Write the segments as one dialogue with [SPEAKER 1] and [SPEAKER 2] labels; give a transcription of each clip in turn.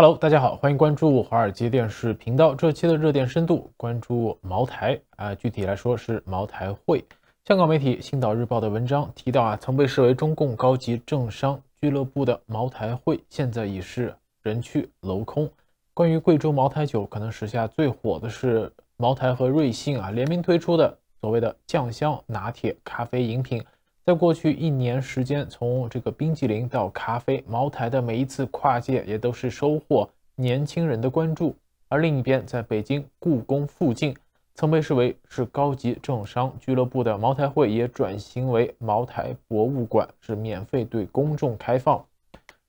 [SPEAKER 1] Hello， 大家好，欢迎关注华尔街电视频道。这期的热点深度关注茅台具体来说是茅台会。香港媒体《星岛日报》的文章提到曾被视为中共高级政商俱乐部的茅台会，现在已是人去楼空。关于贵州茅台酒，可能时下最火的是茅台和瑞幸联名推出的所谓的酱香拿铁咖啡饮品。在过去1年时间，从这个冰激凌到咖啡，茅台的每一次跨界也都是收获年轻人的关注。而另一边，在北京故宫附近，曾被视为是高级政商俱乐部的茅台会也转型为茅台博物馆，是免费对公众开放。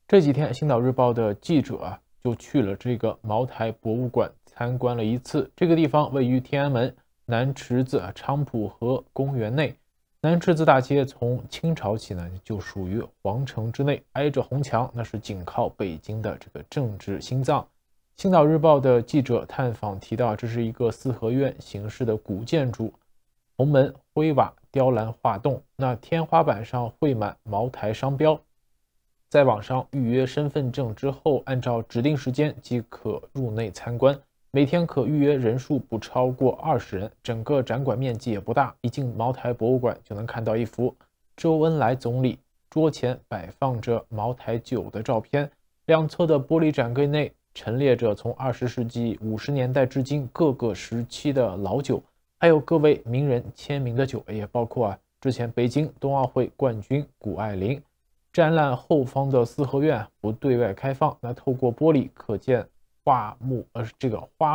[SPEAKER 1] 这几天，《星岛日报》的记者就去了这个茅台博物馆参观了一次。这个地方位于天安门南池子昌普河公园内。南池子大街从清朝起呢，就属于皇城之内，挨着红墙，那是紧靠北京的这个政治心脏。星岛日报的记者探访提到，这是一个四合院形式的古建筑，红门、灰瓦、雕栏画栋，那天花板上绘满茅台商标。在网上预约身份证之后，按照指定时间即可入内参观。每天可预约人数不超过20人，整个展馆面积也不大。一进茅台博物馆就能看到一幅周恩来总理桌前摆放着茅台酒的照片，两侧的玻璃展柜内陈列着从20世纪50年代至今各个时期的老酒，还有各位名人签名的酒，也包括之前北京冬奥会冠军谷爱凌。展览后方的四合院不对外开放，那透过玻璃可见花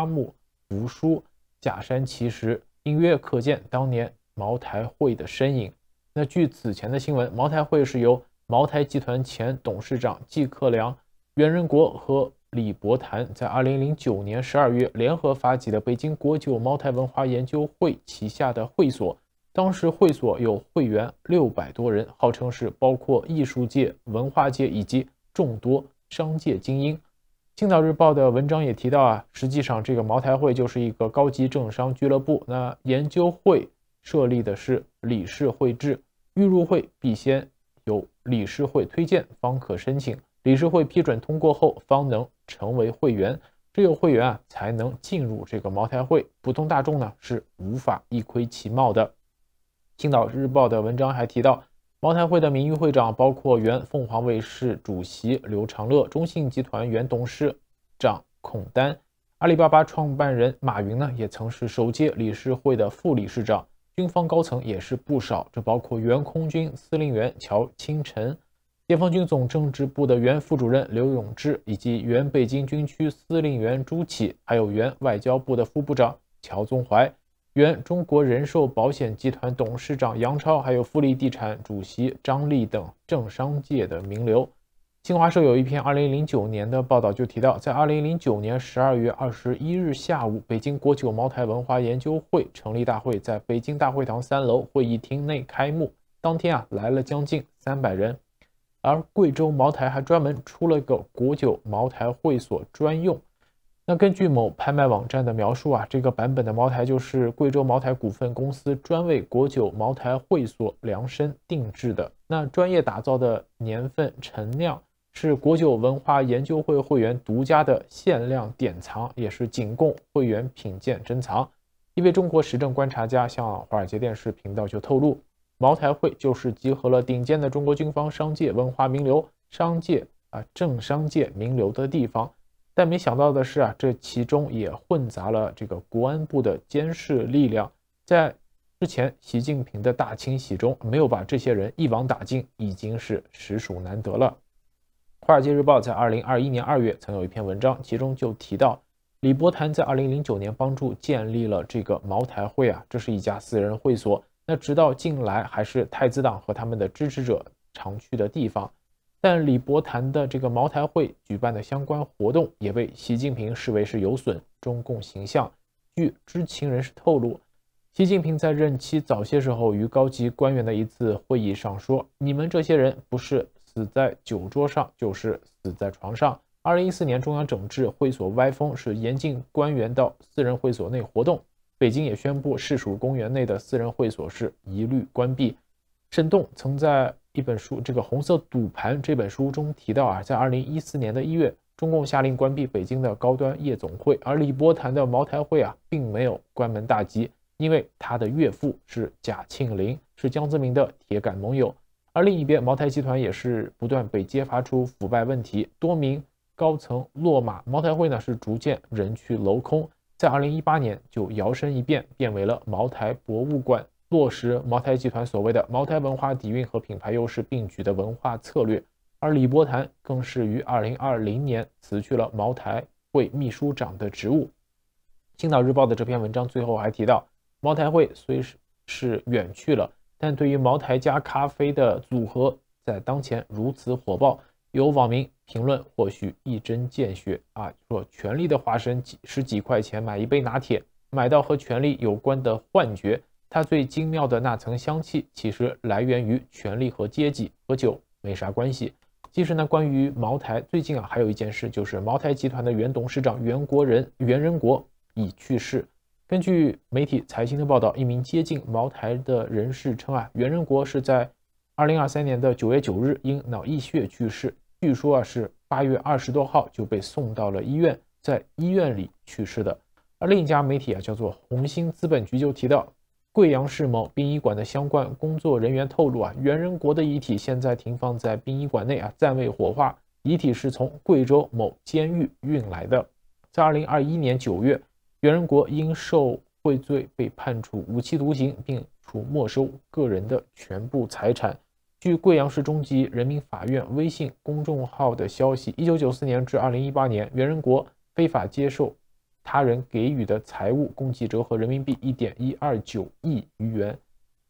[SPEAKER 1] 木扶疏，假山其石，隐约可见当年茅台会的身影。那据此前的新闻，茅台会是由茅台集团前董事长季克良、袁仁国和李伯潭在2009年12月联合发起的北京国酒茅台文化研究会旗下的会所。当时会所有会员600多人，号称是包括艺术界、文化界以及众多商界精英。青岛日报的文章也提到实际上这个茅台会就是一个高级政商俱乐部。那研究会设立的是理事会制，欲入会必先由理事会推荐方可申请，理事会批准通过后方能成为会员，只有会员才能进入这个茅台会，普通大众呢是无法一窥其貌的。青岛日报的文章还提到，茅台会的名誉会长包括原凤凰卫视主席刘长乐、中信集团原董事长孔丹，阿里巴巴创办人马云呢也曾是首届理事会的副理事长，军方高层也是不少，这包括原空军司令员乔清晨、解放军总政治部的原副主任刘永志，以及原北京军区司令员朱启，还有原外交部的副部长乔宗怀，原中国人寿保险集团董事长杨超，还有富力地产主席张力等政商界的名流。新华社有一篇2009年的报道就提到，在2009年12月21日下午，北京国酒茅台文化研究会成立大会在北京大会堂3楼会议厅内开幕。当天来了将近300人，而贵州茅台还专门出了个国酒茅台会所专用。那根据某拍卖网站的描述这个版本的茅台就是贵州茅台股份公司专为国酒茅台会所量身定制的。那专业打造的年份陈酿是国酒文化研究会会员独家的限量典藏，也是仅供会员品鉴珍藏。一位中国时政观察家向华尔街电视频道就透露，茅台会就是集合了顶尖的中国军方商界文化名流、商界政商界名流的地方。但没想到的是这其中也混杂了这个国安部的监视力量。在之前习近平的大清洗中，没有把这些人一网打尽，已经是实属难得了。华尔街日报在2021年2月曾有一篇文章，其中就提到李伯潭在2009年帮助建立了这个茅台会这是一家私人会所，那直到近来还是太子党和他们的支持者常去的地方。但李伯潭的这个茅台会举办的相关活动也被习近平视为是有损中共形象。据知情人士透露，习近平在任期早些时候与高级官员的一次会议上说，你们这些人不是死在酒桌上，就是死在床上。2014年中央整治会所歪风，是严禁官员到私人会所内活动，北京也宣布市属公园内的私人会所是一律关闭。沈栋曾在一本书《这个红色赌盘》这本书中提到在2014年的1月，中共下令关闭北京的高端夜总会，而李波谈的茅台会并没有关门大吉，因为他的岳父是贾庆林，是江泽民的铁杆盟友。而另一边，茅台集团也是不断被揭发出腐败问题，多名高层落马，茅台会是逐渐人去楼空。在2018年就摇身一变，变为了茅台博物馆，落实茅台集团所谓的茅台文化底蕴和品牌优势并举的文化策略。而李波谈更是于2020年辞去了茅台会秘书长的职务。青岛日报的这篇文章最后还提到，茅台会虽是远去了，但对于茅台加咖啡的组合在当前如此火爆，有网民评论或许一针见血说权力的化身，十几块钱买一杯拿铁，买到和权力有关的幻觉。它最精妙的那层香气其实来源于权力和阶级，和酒没啥关系。其实呢，关于茅台，最近还有一件事，就是茅台集团的原董事长袁仁国已去世。根据媒体财新的报道，一名接近茅台的人士称袁仁国是在2023年的9月9日因脑溢血去世，据说是8月20多号就被送到了医院，在医院里去世的。而另一家媒体叫做红星资本局就提到，贵阳市某殡仪馆的相关工作人员透露袁仁国的遗体现在停放在殡仪馆内暂未火化，遗体是从贵州某监狱运来的。在2021年9月，袁仁国因受贿罪被判处无期徒刑，并处没收个人的全部财产。据贵阳市中级人民法院微信公众号的消息，1994年至2018年，袁仁国非法接受他人给予的财物共计折合人民币1.129亿余元。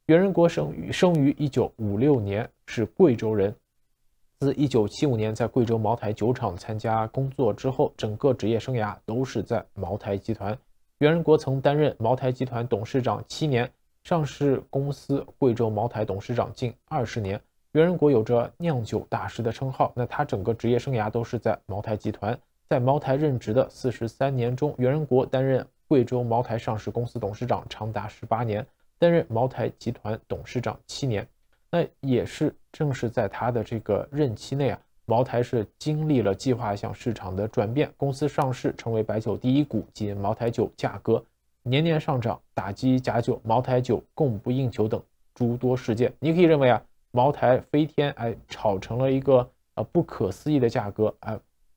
[SPEAKER 1] 袁仁国生于1956年，是贵州人。自1975年在贵州茅台酒厂参加工作之后，整个职业生涯都是在茅台集团。袁仁国曾担任茅台集团董事长7年，上市公司贵州茅台董事长近20年。袁仁国有着酿酒大师的称号，他整个职业生涯都是在茅台集团。在茅台任职的43年中，袁仁国担任贵州茅台上市公司董事长长达18年，担任茅台集团董事长7年。也是正是在他的这个任期内茅台是经历了计划向市场的转变，公司上市成为白酒第一股，及茅台酒价格年年上涨，打击假酒、茅台酒供不应求等诸多事件。你可以认为茅台飞天炒成了一个不可思议的价格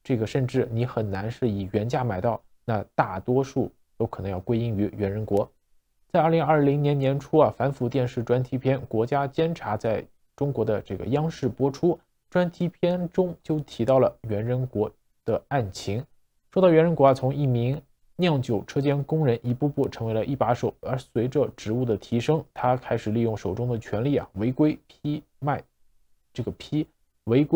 [SPEAKER 1] 这个甚至你很难是以原价买到，那大多数都可能要归因于袁仁国。在2020年年初反腐电视专题片《国家监察》在中国的这个央视播出，专题片中就提到了袁仁国的案情。说到袁仁国从一名酿酒车间工人一步步成为了一把手，而随着职务的提升，他开始利用手中的权力违规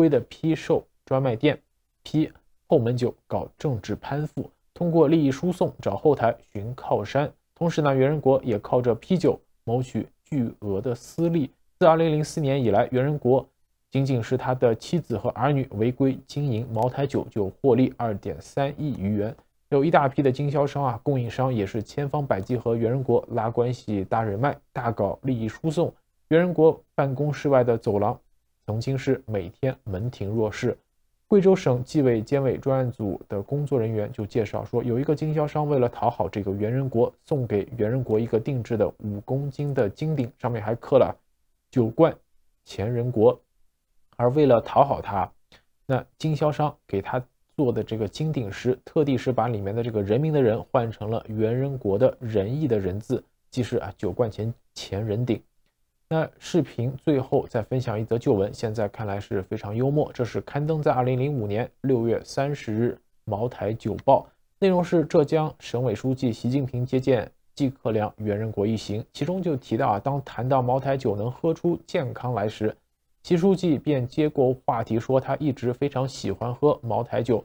[SPEAKER 1] 的批售专卖店、批后门酒，搞政治攀附，通过利益输送找后台寻靠山。同时袁仁国也靠着批酒谋取巨额的私利。自2004年以来，袁仁国仅仅是他的妻子和儿女违规经营茅台酒就获利2.3亿余元，有一大批的经销商供应商也是千方百计和袁仁国拉关系、搭人脉，大搞利益输送。袁仁国办公室外的走廊曾经是每天门庭若市。贵州省纪委监委专案组的工作人员就介绍说，有一个经销商为了讨好这个袁仁国，送给袁仁国一个定制的5公斤的金鼎，上面还刻了酒罐钱仁国。而为了讨好他，那经销商给他做的这个金鼎时，特地是把里面的这个人民的人换成了袁仁国的仁义的人字，即是酒罐钱仁鼎。那视频最后再分享一则旧闻，现在看来是非常幽默。这是刊登在2005年6月30日茅台酒报，内容是浙江省委书记习近平接见季克良、袁仁国一行，其中就提到当谈到茅台酒能喝出健康来时，习书记便接过话题说，他一直非常喜欢喝茅台酒，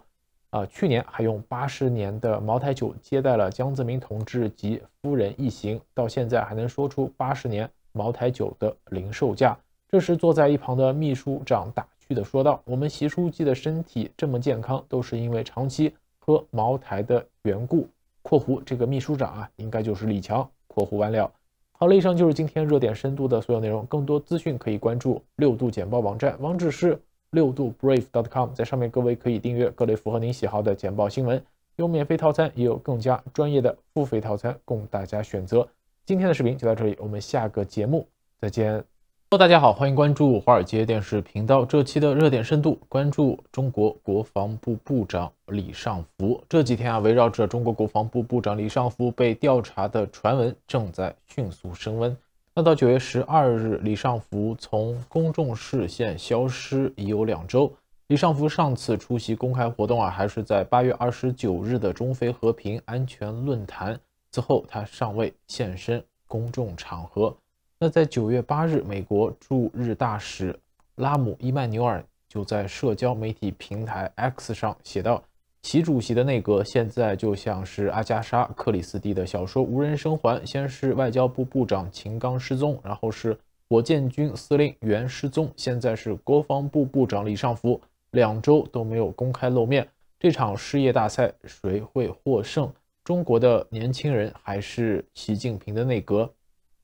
[SPEAKER 1] 去年还用80年的茅台酒接待了江泽民同志及夫人一行，到现在还能说出80年茅台酒的零售价。这时坐在一旁的秘书长打趣地说道，我们习书记的身体这么健康，都是因为长期喝茅台的缘故。括弧这个秘书长应该就是李强。括弧完了。好了，以上就是今天热点深度的所有内容，更多资讯可以关注6度简报网站，网址是六度 brave.com， 在上面各位可以订阅各类符合您喜好的简报新闻，有免费套餐，也有更加专业的付费套餐供大家选择。今天的视频就到这里，我们下个节目再见。大家好，欢迎关注华尔街电视频道。这期的热点深度关注中国国防部部长李尚福。这几天围绕着中国国防部部长李尚福被调查的传闻正在迅速升温。那到9月12日，李尚福从公众视线消失已有2周。李尚福上次出席公开活动还是在8月29日的中非和平安全论坛，之后他尚未现身公众场合。那在9月8日，美国驻日大使拉姆·伊曼纽尔就在社交媒体平台 X 上写道：习主席的内阁现在就像是阿加莎·克里斯蒂的小说《无人生还》，先是外交部部长秦刚失踪，然后是火箭军司令员失踪，现在是国防部部长李尚福，2周都没有公开露面。这场事业大赛谁会获胜？中国的年轻人还是习近平的内阁？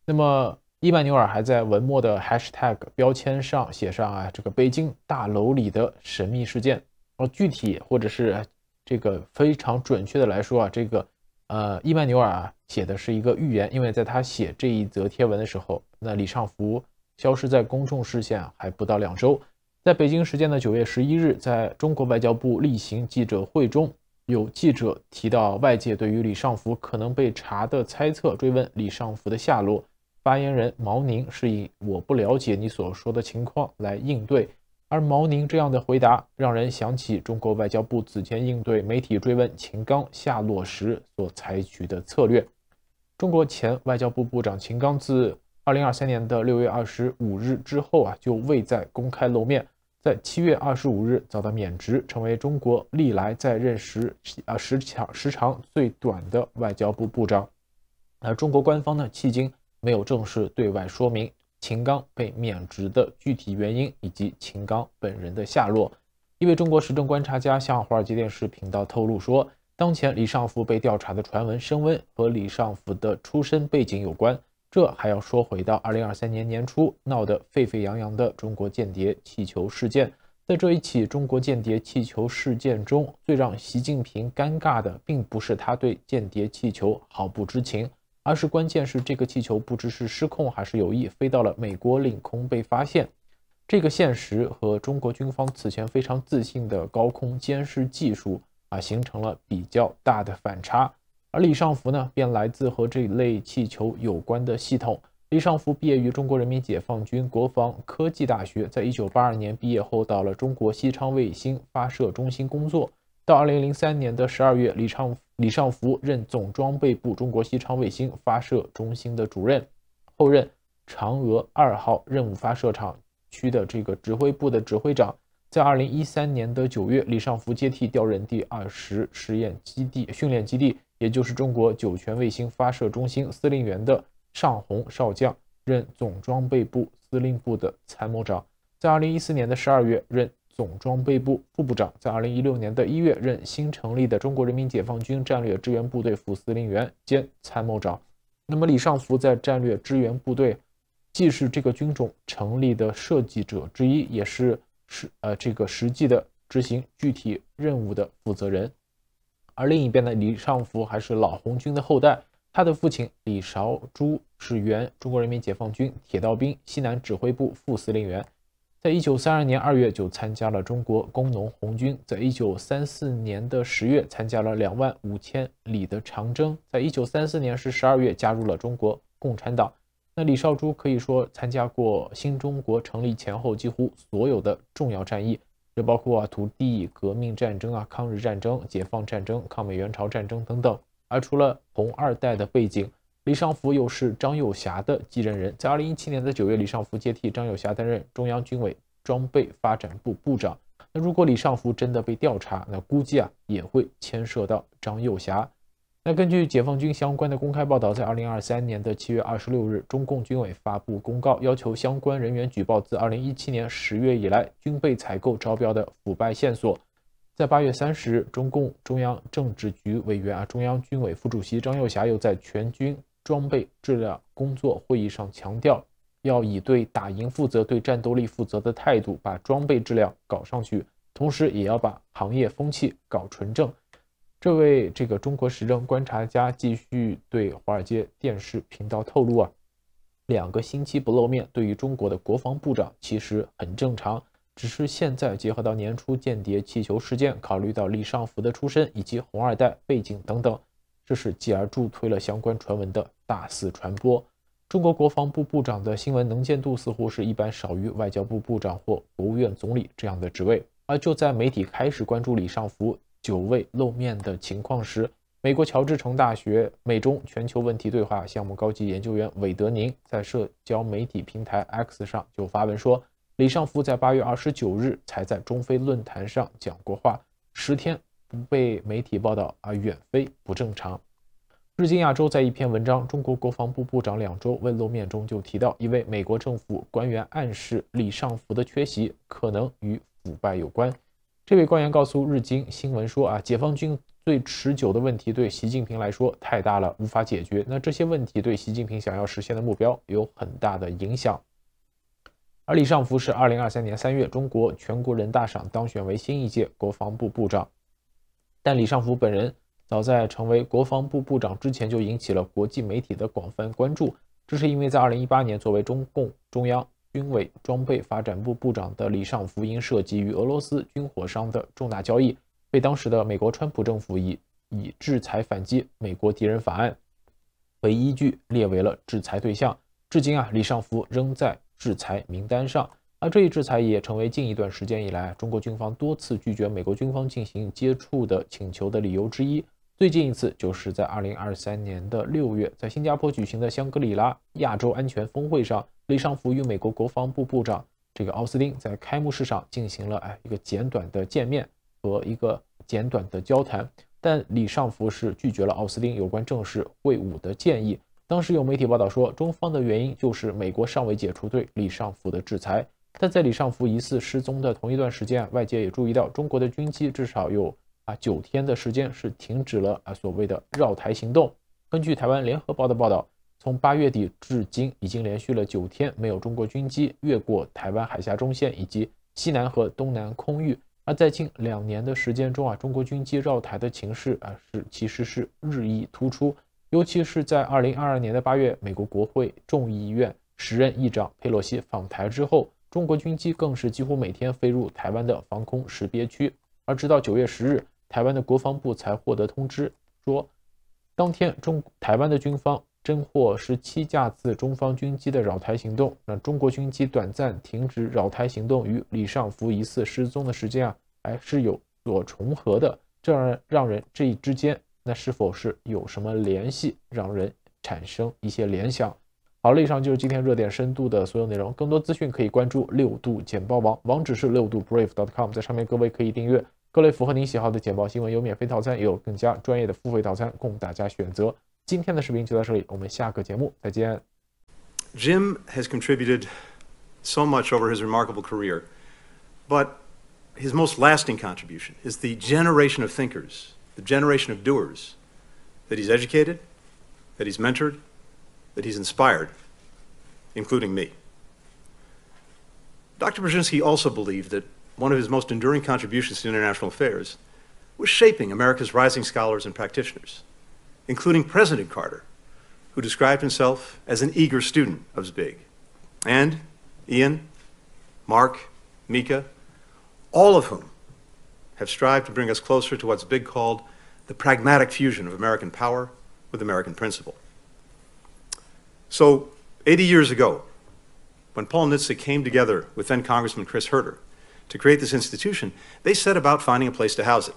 [SPEAKER 1] 那么伊曼纽尔还在文末的 hashtag 标签上写上这个北京大楼里的神秘事件。具体或者是这个非常准确的来说这个伊曼纽尔写的是一个预言，因为在他写这一则贴文的时候，那李尚福消失在公众视线还不到2周。在北京时间的9月11日，在中国外交部例行记者会中，有记者提到外界对于李尚福可能被查的猜测，追问李尚福的下落。发言人毛宁是以我不了解你所说的情况来应对，而毛宁这样的回答让人想起中国外交部此前应对媒体追问秦刚下落时所采取的策略。中国前外交部部长秦刚自2023年的6月25日之后就未再公开露面，在7月25日遭到免职，成为中国历来在任时长最短的外交部部长。而中国官方呢，迄今没有正式对外说明秦刚被免职的具体原因以及秦刚本人的下落。一位中国时政观察家向华尔街电视频道透露说，当前李尚福被调查的传闻升温和李尚福的出身背景有关。这还要说回到2023年年初闹得沸沸扬扬的中国间谍气球事件。在这一起中国间谍气球事件中，最让习近平尴尬的并不是他对间谍气球毫不知情，而是关键是这个气球不知是失控还是有意飞到了美国领空被发现。这个现实和中国军方此前非常自信的高空监视技术形成了比较大的反差。而李尚福呢，便来自和这类气球有关的系统。李尚福毕业于中国人民解放军国防科技大学，在1982年毕业后到了中国西昌卫星发射中心工作。到2003年的12月，李尚福任总装备部中国西昌卫星发射中心的主任，后任嫦娥2号任务发射场区的这个指挥部的指挥长。在2013年的9月，李尚福接替调任第20训练基地，也就是中国酒泉卫星发射中心司令员的尚红少将，任总装备部司令部的参谋长。在2014年的12月任总装备部副部长，在2016年的1月任新成立的中国人民解放军战略支援部队副司令员兼参谋长。那么李尚福在战略支援部队既是这个军种成立的设计者之一，也是这个实际的执行具体任务的负责人。而另一边呢，李尚福还是老红军的后代，他的父亲李绍珠是原中国人民解放军铁道兵西南指挥部副司令员。在1932年2月就参加了中国工农红军，在1934年的10月参加了25000里的长征，在1934年12月加入了中国共产党。那李绍珠可以说参加过新中国成立前后几乎所有的重要战役，这包括土地革命战争抗日战争、解放战争、抗美援朝战争等等。而除了红二代的背景，李尚福又是张又侠的继任人。在2017年的9月，李尚福接替张又侠担任中央军委装备发展部部长。那如果李尚福真的被调查，那估计也会牵涉到张又侠。那根据解放军相关的公开报道，在2023年的7月26日，中共军委发布公告，要求相关人员举报自2017年10月以来军备采购招标的腐败线索。在8月30日，中共中央政治局委员中央军委副主席张又侠又在全军装备质量工作会议上强调，要以对打赢负责、对战斗力负责的态度，把装备质量搞上去，同时也要把行业风气搞纯正。这位中国时政观察家继续对华尔街电视频道透露2个星期不露面，对于中国的国防部长其实很正常，只是现在结合到年初间谍气球事件，考虑到李尚福的出身以及红二代背景等等，这是继而助推了相关传闻的大肆传播。中国国防部部长的新闻能见度似乎是一般少于外交部部长或国务院总理这样的职位，而就在媒体开始关注李尚福久未露面的情况时，美国乔治城大学美中全球问题对话项目高级研究员韦德宁在社交媒体平台 X 上就发文说，李尚福在8月29日才在中非论坛上讲过话，10天不被媒体报道远非不正常。日经亚洲在一篇文章《中国国防部部长2周未露面》中就提到，一位美国政府官员暗示李尚福的缺席可能与腐败有关。这位官员告诉日经新闻说解放军最持久的问题对习近平来说太大了，无法解决。那这些问题对习近平想要实现的目标有很大的影响。而李尚福是2023年3月中国全国人大上当选为新一届国防部部长，但李尚福本人早在成为国防部部长之前就引起了国际媒体的广泛关注，这是因为在2018年作为中共中央军委装备发展部部长的李尚福因涉及与俄罗斯军火商的重大交易，被当时的美国川普政府以制裁反击美国敌人法案为依据列为了制裁对象。至今李尚福仍在制裁名单上，而这一制裁也成为近一段时间以来中国军方多次拒绝美国军方进行接触的请求的理由之一。最近一次就是在2023年的6月，在新加坡举行的香格里拉亚洲安全峰会上，李尚福与美国国防部部长奥斯汀在开幕式上进行了一个简短的见面和一个简短的交谈，但李尚福是拒绝了奥斯汀有关正式会晤的建议。当时有媒体报道说，中方的原因就是美国尚未解除对李尚福的制裁。但在李尚福疑似失踪的同一段时间，外界也注意到中国的军机至少有9天的时间是停止了所谓的绕台行动。根据台湾联合报的报道，从8月底至今已经连续了9天没有中国军机越过台湾海峡中线以及西南和东南空域。而在近2年的时间中中国军机绕台的情势其实是日益突出，尤其是在2022年的8月，美国国会众议院时任议长佩洛西访台之后，中国军机更是几乎每天飞入台湾的防空识别区。而直到9月10日，台湾的国防部才获得通知说，当天台湾的军方侦获17架次中方军机的扰台行动。那中国军机短暂停止扰台行动与李尚福疑似失踪的时间是有所重合的，这让人这之间是否是有什么联系，让人产生一些联想。好了，以上就是今天热点深度的所有内容。更多资讯可以关注6度简报网，网址是6度brave.com， 在上面各位可以订阅各类符合您喜好的简报新闻，有免费套餐，也有更加专业的付费套餐供大家选择。今天的视频就到这里，我们下个节目再见。
[SPEAKER 2] Jim has contributed so much over his remarkable career, but his most lasting contribution is the generation of thinkers, the generation of doers that he's educated, that he's mentored, that he's inspired, including me. Dr. Brzezinski also believed that one of his most enduring contributions to international affairs was shaping America's rising scholars and practitioners, including President Carter, who described himself as an eager student of Zbig, and Ian, Mark, Mika, all of whom have strived to bring us closer to what Zbig called the pragmatic fusion of American power with American principle. So, 80 years ago, when Paul Nitze came together with then Congressman Chris Herter to create this institution, they set about finding a place to house it.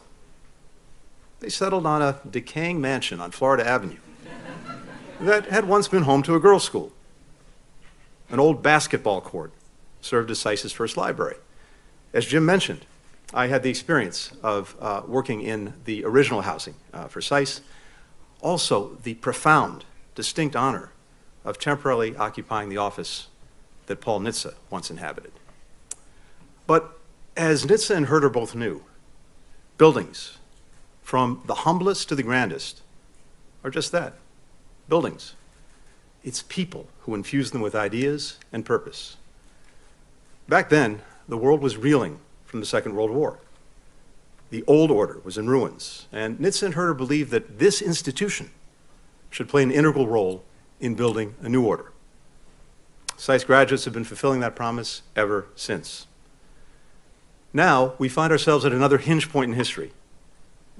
[SPEAKER 2] They settled on a decaying mansion on Florida Avenue that had once been home to a girls' school. An old basketball court served as SAIS's first library. As Jim mentioned, I had the experience of working in the original housing for SAIS, also the profound, distinct honor of temporarily occupying the office that Paul Nitze once inhabited. But as Nitze and Herter both knew, buildings, from the humblest to the grandest, are just that, buildings. It's people who infuse them with ideas and purpose. Back then, the world was reeling from the Second World War. The old order was in ruins, and Nietzsche and Herder believed that this institution should play an integral role in building a new order. SAIS graduates have been fulfilling that promise ever since. Now, we find ourselves at another hinge point in history,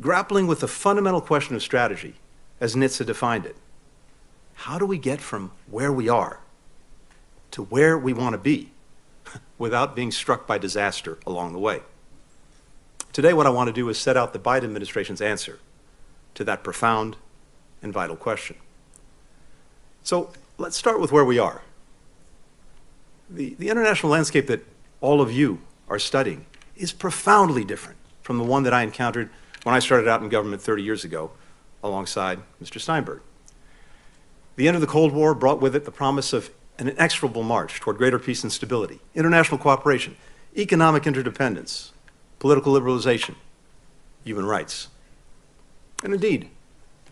[SPEAKER 2] grappling with the fundamental question of strategy, as Nietzsche defined it. How do we get from where we are to where we want to be without being struck by disaster along the way? Today, what I want to do is set out the Biden administration's answer to that profound and vital question. So let's start with where we are. The international landscape that all of you are studying is profoundly different from the one that I encountered when I started out in government 30 years ago alongside Mr. Steinberg. The end of the Cold War brought with it the promise of an inexorable march toward greater peace and stability, international cooperation, economic interdependence, political liberalization, human rights. And indeed,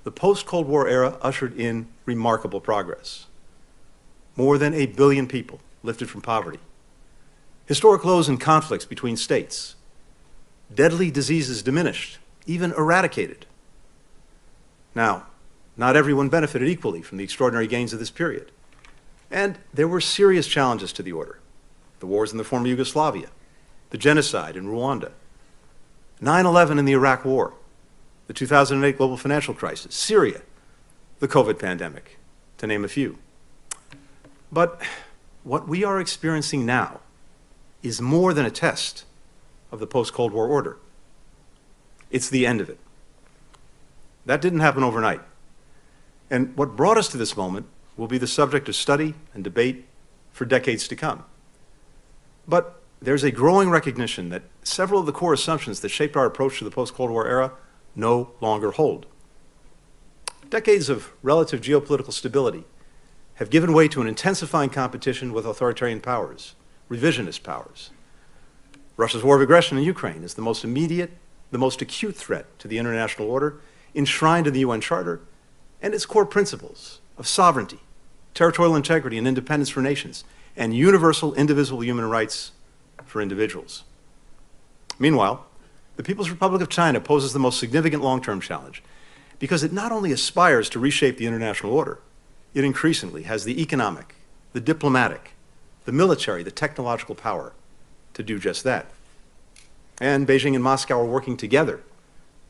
[SPEAKER 2] the post-Cold War era ushered in remarkable progress. More than 8 billion people lifted from poverty. Historic lows in conflicts between states. Deadly diseases diminished, even eradicated. Now, not everyone benefited equally from the extraordinary gains of this period. And there were serious challenges to the order. The wars in the former Yugoslavia, the genocide in Rwanda, 9/11 in the Iraq War, the 2008 global financial crisis, Syria, the COVID pandemic, to name a few. But what we are experiencing now is more than a test of the post-Cold War order. It's the end of it. That didn't happen overnight. And what brought us to this moment will be the subject of study and debate for decades to come. But there's a growing recognition that several of the core assumptions that shaped our approach to the post-Cold War era no longer hold. Decades of relative geopolitical stability have given way to an intensifying competition with authoritarian powers, revisionist powers. Russia's war of aggression in Ukraine is the most immediate, the most acute threat to the international order, enshrined in the UN Charter, and its core principles of sovereignty, territorial integrity and independence for nations, and universal indivisible human rights for individuals. Meanwhile, the People's Republic of China poses the most significant long-term challenge because it not only aspires to reshape the international order, it increasingly has the economic, the diplomatic, the military, the technological power to do just that. And Beijing and Moscow are working together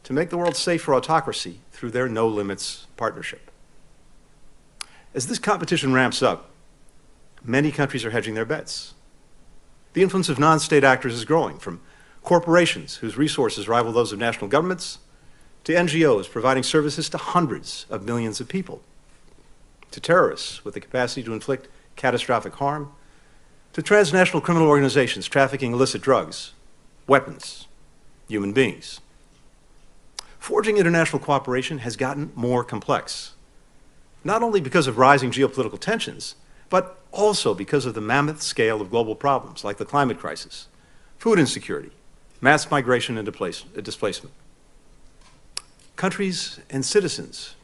[SPEAKER 2] to make the world safe for autocracy through their no-limits partnership. As this competition ramps up, many countries are hedging their bets. The influence of non-state actors is growing, from corporations whose resources rival those of national governments, to NGOs providing services to hundreds of millions of people, to terrorists with the capacity to inflict catastrophic harm, to transnational criminal organizations trafficking illicit drugs, weapons, human beings. Forging international cooperation has gotten more complex, not only because of rising geopolitical tensions, but also because of the mammoth scale of global problems like the climate crisis, food insecurity, mass migration and displacement. Countries and citizens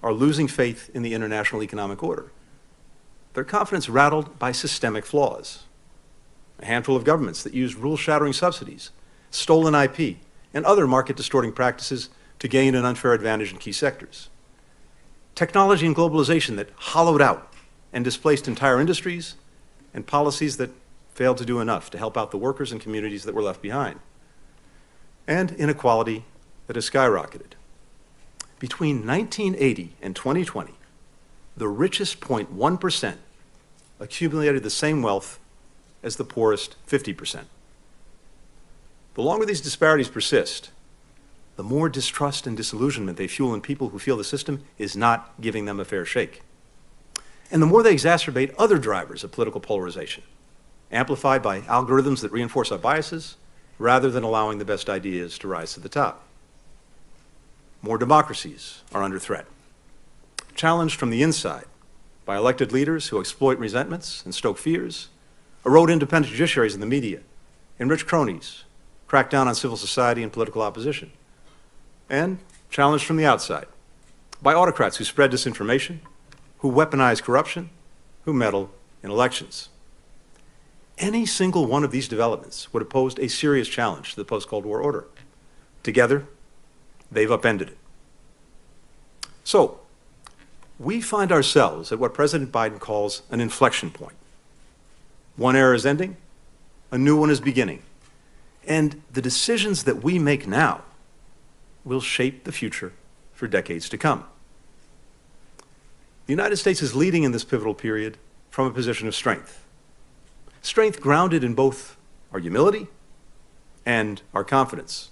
[SPEAKER 2] are losing faith in the international economic order. Their confidence rattled by systemic flaws. A handful of governments that use rule-shattering subsidies, stolen IP, and other market-distorting practices to gain an unfair advantage in key sectors. Technology and globalization that hollowed out and displaced entire industries, and policies that failed to do enough to help out the workers and communities that were left behind. And inequality that has skyrocketed. Between 1980 and 2020, the richest 0.1% accumulated the same wealth as the poorest 50%. The longer these disparities persist, the more distrust and disillusionment they fuel in people who feel the system is not giving them a fair shake. And the more they exacerbate other drivers of political polarization, amplified by algorithms that reinforce our biases, rather than allowing the best ideas to rise to the top. More democracies are under threat, challenged from the inside by elected leaders who exploit resentments and stoke fears, erode independent judiciaries in the media, enrich cronies, crack down on civil society and political opposition, and challenged from the outside by autocrats who spread disinformation, who weaponize corruption, who meddle in elections. Any single one of these developments would have posed a serious challenge to the post-Cold War order. Together, they've upended it. So, we find ourselves at what President Biden calls an inflection point. One era is ending, a new one is beginning. And the decisions that we make now will shape the future for decades to come. The United States is leading in this pivotal period from a position of strength. Strength grounded in both our humility and our confidence.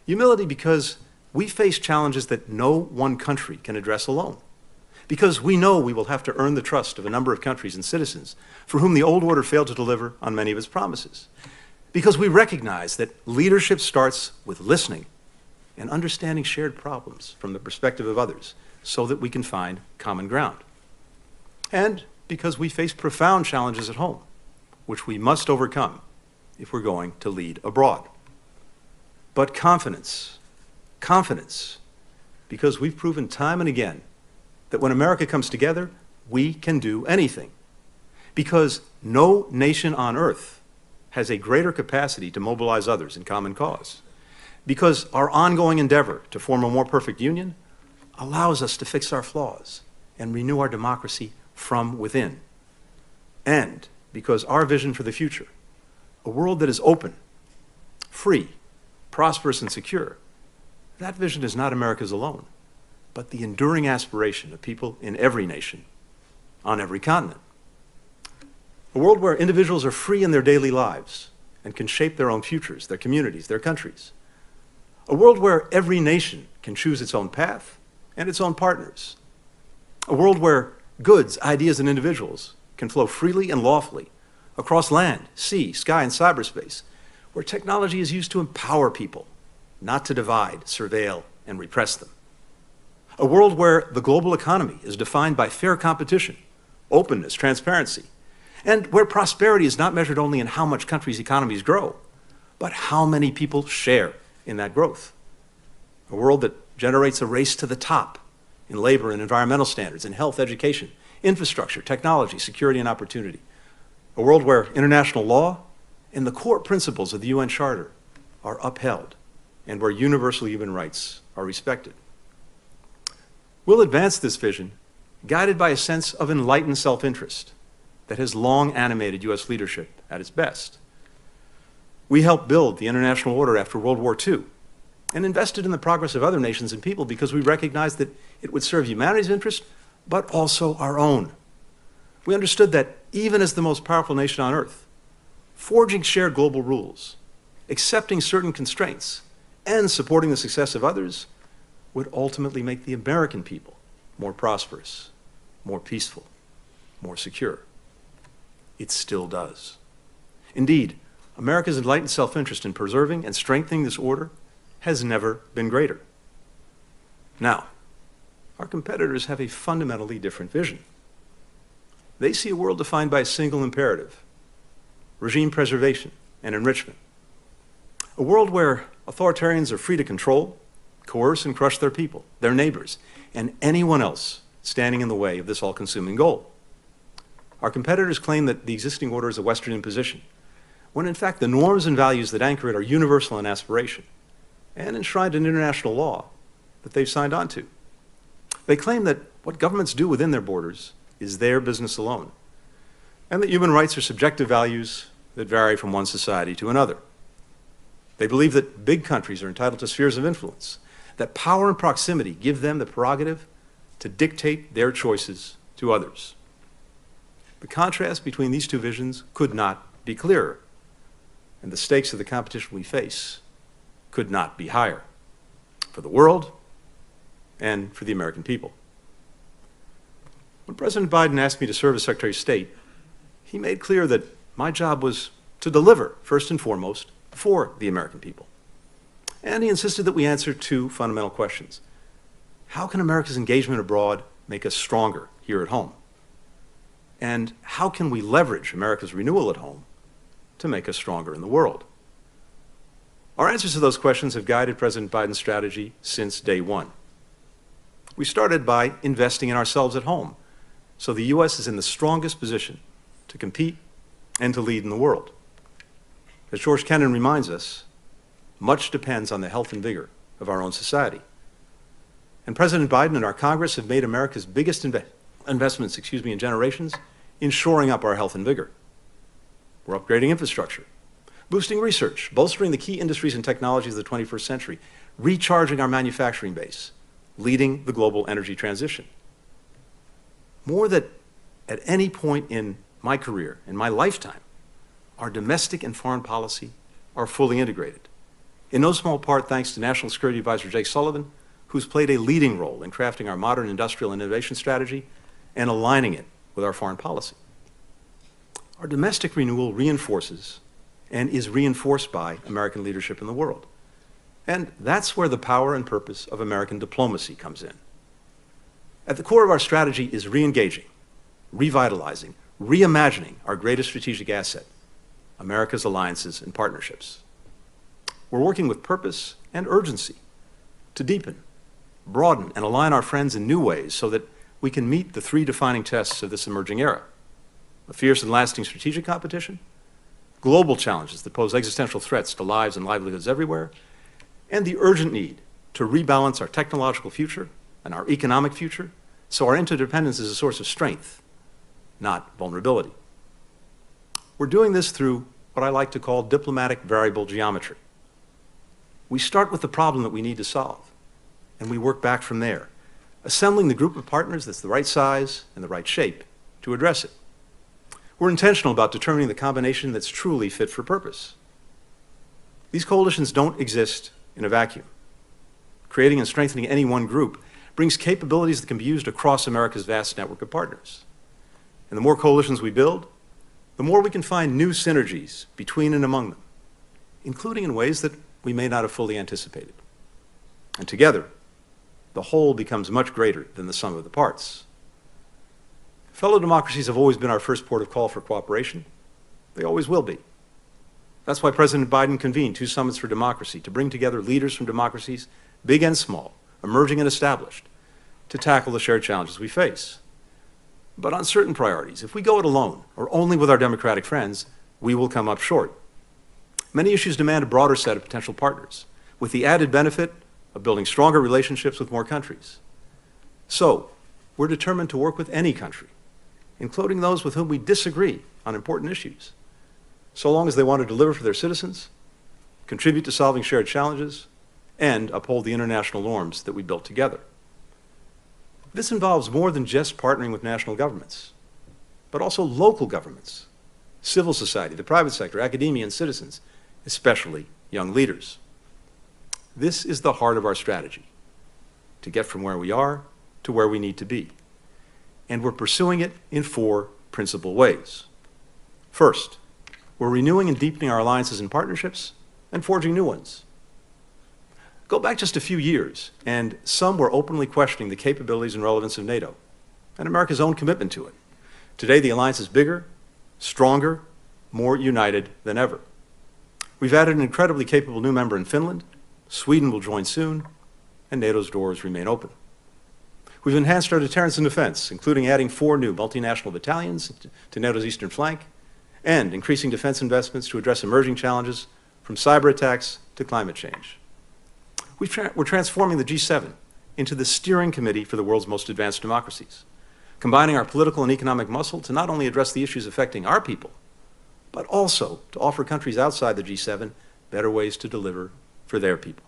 [SPEAKER 2] Humility because we face challenges that no one country can address alone. Because we know we will have to earn the trust of a number of countries and citizens for whom the old order failed to deliver on many of its promises. Because we recognize that leadership starts with listening and understanding shared problems from the perspective of others so that we can find common ground. And because we face profound challenges at home, which we must overcome if we're going to lead abroad. But confidence, because we've proven time and again that when America comes together, we can do anything. Because no nation on earth has a greater capacity to mobilize others in common cause. Because our ongoing endeavor to form a more perfect union allows us to fix our flaws and renew our democracy from within. And because our vision for the future, a world that is open, free, prosperous, and secure, that vision is not America's alone, but the enduring aspiration of people in every nation, on every continent. A world where individuals are free in their daily lives and can shape their own futures, their communities, their countries. A world where every nation can choose its own path and its own partners. A world where goods, ideas, and individuals can flow freely and lawfully across land, sea, sky, and cyberspace, where technology is used to empower people, not to divide, surveil, and repress them. A world where the global economy is defined by fair competition, openness, transparency, and where prosperity is not measured only in how much countries' economies grow, but how many people share in that growth. A world that generates a race to the top in labor and environmental standards, in health, education, infrastructure, technology, security, and opportunity. A world where international law and the core principles of the UN Charter are upheld and where universal human rights are respected. We'll advance this vision guided by a sense of enlightened self-interest that has long animated U.S. leadership at its best. We helped build the international order after World War II and invested in the progress of other nations and people because we recognized that it would serve humanity's interest, but also our own. We understood that even as the most powerful nation on earth, forging shared global rules, accepting certain constraints, and supporting the success of others would ultimately make the American people more prosperous, more peaceful, more secure. It still does. Indeed, America's enlightened self-interest in preserving and strengthening this order has never been greater. Now, our competitors have a fundamentally different vision. They see a world defined by a single imperative: regime preservation and enrichment. A world where authoritarians are free to control, coerce, and crush their people, their neighbors, and anyone else standing in the way of this all-consuming goal. Our competitors claim that the existing order is a Western imposition, when in fact the norms and values that anchor it are universal in aspiration and enshrined in international law that they've signed on to. They claim that what governments do within their borders is their business alone, and that human rights are subjective values that vary from one society to another. They believe that big countries are entitled to spheres of influence, that power and proximity give them the prerogative to dictate their choices to others. The contrast between these two visions could not be clearer, and the stakes of the competition we face could not be higher for the world and for the American people. When President Biden asked me to serve as Secretary of State, he made clear that my job was to deliver, first and foremost, for the American people. And he insisted that we answer two fundamental questions. How can America's engagement abroad make us stronger here at home? And how can we leverage America's renewal at home to make us stronger in the world? Our answers to those questions have guided President Biden's strategy since day one. We started by investing in ourselves at home so the U.S. is in the strongest position to compete and to lead in the world. As George Kennan reminds us, much depends on the health and vigor of our own society. And President Biden and our Congress have made America's biggest investments, in generations in shoring up our health and vigor. We're upgrading infrastructure, boosting research, bolstering the key industries and technologies of the 21st century, recharging our manufacturing base, leading the global energy transition. More than at any point in my career, in my lifetime, our domestic and foreign policy are fully integrated. In no small part thanks to National Security Advisor Jake Sullivan, who's played a leading role in crafting our modern industrial and innovation strategy and aligning it with our foreign policy. Our domestic renewal reinforces and is reinforced by American leadership in the world. And that's where the power and purpose of American diplomacy comes in. At the core of our strategy is re-engaging, revitalizing, reimagining our greatest strategic asset, America's alliances and partnerships. We're working with purpose and urgency to deepen, broaden, and align our friends in new ways so that we can meet the three defining tests of this emerging era: a fierce and lasting strategic competition, global challenges that pose existential threats to lives and livelihoods everywhere, and the urgent need to rebalance our technological future and our economic future so our interdependence is a source of strength, not vulnerability. We're doing this through what I like to call diplomatic variable geometry. We start with the problem that we need to solve, and we work back from there, assembling the group of partners that's the right size and the right shape to address it. We're intentional about determining the combination that's truly fit for purpose. These coalitions don't exist in a vacuum. Creating and strengthening any one group brings capabilities that can be used across America's vast network of partners. And the more coalitions we build, the more we can find new synergies between and among them, including in ways that we may not have fully anticipated. And together, the whole becomes much greater than the sum of the parts. Fellow democracies have always been our first port of call for cooperation. They always will be. That's why President Biden convened 2 summits for democracy to bring together leaders from democracies, big and small, emerging and established, to tackle the shared challenges we face. But on certain priorities, if we go it alone or only with our democratic friends, we will come up short. Many issues demand a broader set of potential partners, with the added benefit of building stronger relationships with more countries. So, we're determined to work with any country, including those with whom we disagree on important issues, so long as they want to deliver for their citizens, contribute to solving shared challenges, and uphold the international norms that we built together. This involves more than just partnering with national governments, but also local governments, civil society, the private sector, academia, and citizens, especially young leaders. This is the heart of our strategy, to get from where we are to where we need to be. And we're pursuing it in 4 principal ways. First, we're renewing and deepening our alliances and partnerships and forging new ones. Go back just a few years, and some were openly questioning the capabilities and relevance of NATO and America's own commitment to it. Today, the alliance is bigger, stronger, more united than ever. We've added an incredibly capable new member in Finland. Sweden will join soon, and NATO's doors remain open. We've enhanced our deterrence and defense, including adding 4 new multinational battalions to NATO's eastern flank, and increasing defense investments to address emerging challenges from cyber attacks to climate change. We're transforming the G7 into the steering committee for the world's most advanced democracies, combining our political and economic muscle to not only address the issues affecting our people, but also to offer countries outside the G7 better ways to deliver for their people.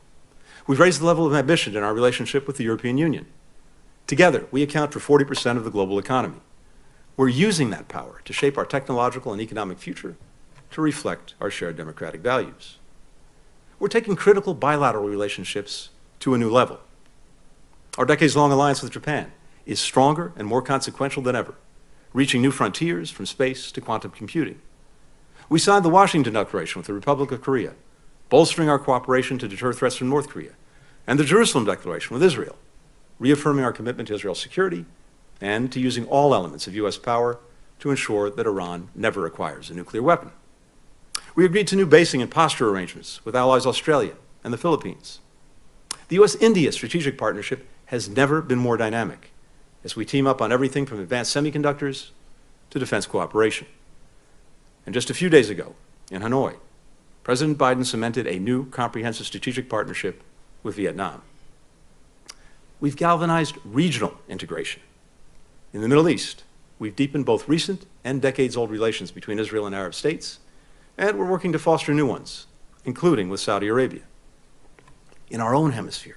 [SPEAKER 2] We've raised the level of ambition in our relationship with the European Union. Together, we account for 40% of the global economy. We're using that power to shape our technological and economic future to reflect our shared democratic values. We're taking critical bilateral relationships to a new level. Our decades-long alliance with Japan is stronger and more consequential than ever, reaching new frontiers from space to quantum computing. We signed the Washington Declaration with the Republic of Korea, bolstering our cooperation to deter threats from North Korea, and the Jerusalem Declaration with Israel, reaffirming our commitment to Israel's security and to using all elements of U.S. power to ensure that Iran never acquires a nuclear weapon. We agreed to new basing and posture arrangements with allies Australia and the Philippines. The U.S.-India strategic partnership has never been more dynamic, as we team up on everything from advanced semiconductors to defense cooperation. And just a few days ago, in Hanoi, President Biden cemented a new comprehensive strategic partnership with Vietnam. We've galvanized regional integration. In the Middle East, we've deepened both recent and decades-old relations between Israel and Arab states, and we're working to foster new ones, including with Saudi Arabia. In our own hemisphere,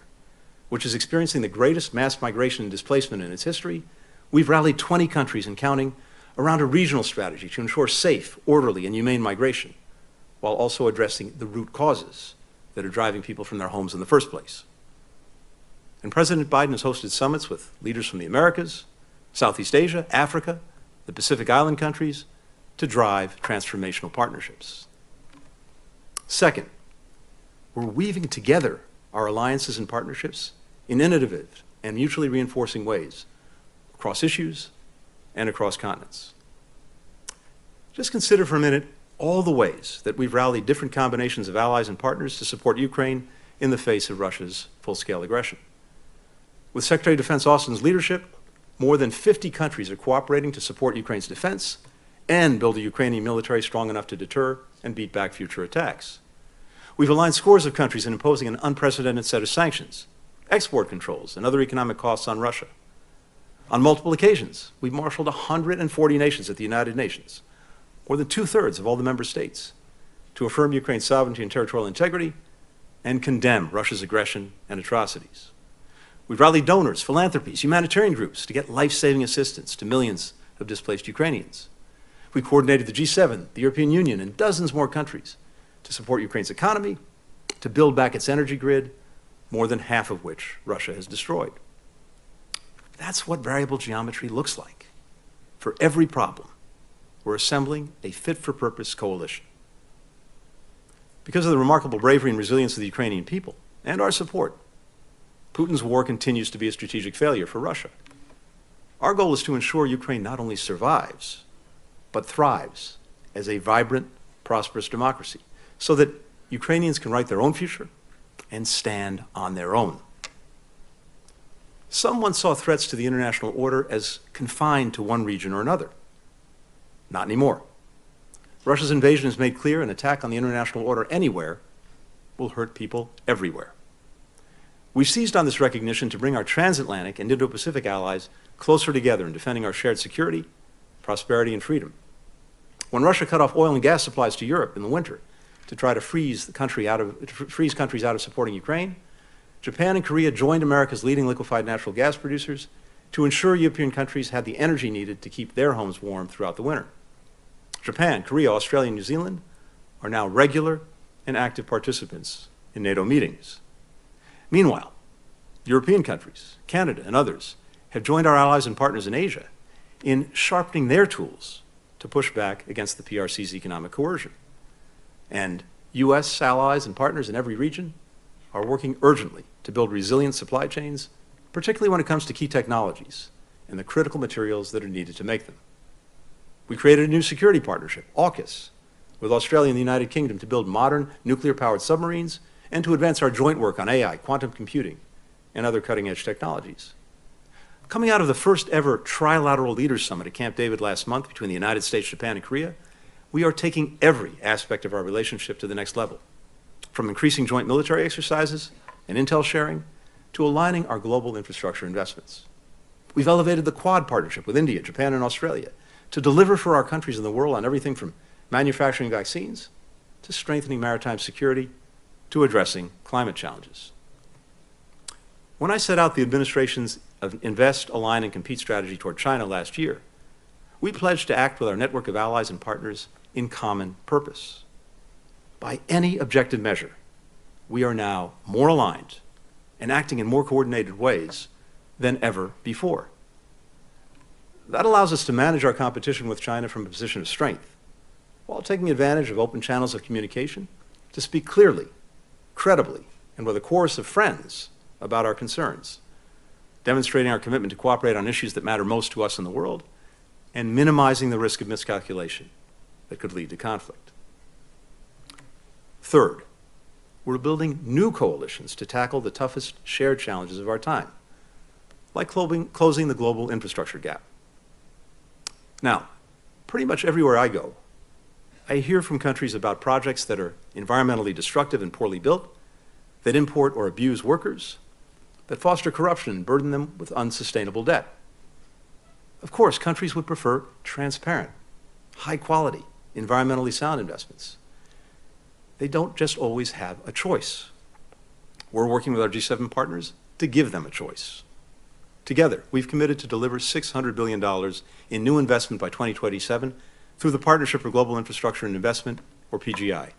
[SPEAKER 2] which is experiencing the greatest mass migration and displacement in its history, we've rallied 20 countries and counting around a regional strategy to ensure safe, orderly, and humane migration, while also addressing the root causes that are driving people from their homes in the first place. And President Biden has hosted summits with leaders from the Americas, Southeast Asia, Africa, the Pacific Island countries, to drive transformational partnerships. Second, we're weaving together our alliances and partnerships in innovative and mutually reinforcing ways across issues and across continents. Just consider for a minute all the ways that we've rallied different combinations of allies and partners to support Ukraine in the face of Russia's full-scale aggression. With Secretary of Defense Austin's leadership, more than 50 countries are cooperating to support Ukraine's defense and build a Ukrainian military strong enough to deter and beat back future attacks. We've aligned scores of countries in imposing an unprecedented set of sanctions, export controls, and other economic costs on Russia. On multiple occasions, we've marshaled 140 nations at the United Nations, more than two-thirds of all the member states, to affirm Ukraine's sovereignty and territorial integrity and condemn Russia's aggression and atrocities. We've rallied donors, philanthropies, humanitarian groups to get life-saving assistance to millions of displaced Ukrainians. We coordinated the G7, the European Union, and dozens more countries to support Ukraine's economy, to build back its energy grid, more than half of which Russia has destroyed. That's what variable geometry looks like. For every problem, we're assembling a fit-for-purpose coalition. Because of the remarkable bravery and resilience of the Ukrainian people and our support, Putin's war continues to be a strategic failure for Russia. Our goal is to ensure Ukraine not only survives, but thrives as a vibrant, prosperous democracy, so that Ukrainians can write their own future and stand on their own. Some once saw threats to the international order as confined to one region or another. Not anymore. Russia's invasion has made clear an attack on the international order anywhere will hurt people everywhere. We've seized on this recognition to bring our transatlantic and Indo-Pacific allies closer together in defending our shared security, prosperity, and freedom. When Russia cut off oil and gas supplies to Europe in the winter to try to freeze countries out of supporting Ukraine, Japan and Korea joined America's leading liquefied natural gas producers to ensure European countries had the energy needed to keep their homes warm throughout the winter. Japan, Korea, Australia, and New Zealand are now regular and active participants in NATO meetings. Meanwhile, European countries, Canada, and others have joined our allies and partners in Asia in sharpening their tools to push back against the PRC's economic coercion. And U.S. allies and partners in every region are working urgently to build resilient supply chains, particularly when it comes to key technologies and the critical materials that are needed to make them. We created a new security partnership, AUKUS, with Australia and the United Kingdom to build modern nuclear-powered submarines and to advance our joint work on AI, quantum computing, and other cutting-edge technologies. Coming out of the first ever trilateral leaders summit at Camp David last month between the United States, Japan, and Korea, we are taking every aspect of our relationship to the next level, from increasing joint military exercises and intel sharing to aligning our global infrastructure investments. We've elevated the Quad partnership with India, Japan, and Australia to deliver for our countries in the world on everything from manufacturing vaccines to strengthening maritime security to addressing climate challenges. When I set out the administration's Invest, Align, and Compete strategy toward China last year, we pledged to act with our network of allies and partners in common purpose. By any objective measure, we are now more aligned and acting in more coordinated ways than ever before. That allows us to manage our competition with China from a position of strength, while taking advantage of open channels of communication to speak clearly, credibly, and with a chorus of friends about our concerns, demonstrating our commitment to cooperate on issues that matter most to us in the world, and minimizing the risk of miscalculation that could lead to conflict. Third, we're building new coalitions to tackle the toughest shared challenges of our time. like closing the global infrastructure gap. Now, pretty much everywhere I go, I hear from countries about projects that are environmentally destructive and poorly built, that import or abuse workers, that foster corruption and burden them with unsustainable debt. Of course, countries would prefer transparent, high-quality, environmentally sound investments. They don't just always have a choice. We're working with our G7 partners to give them a choice. Together, we've committed to deliver $600 billion in new investment by 2027 through the Partnership for Global Infrastructure and Investment, or PGI.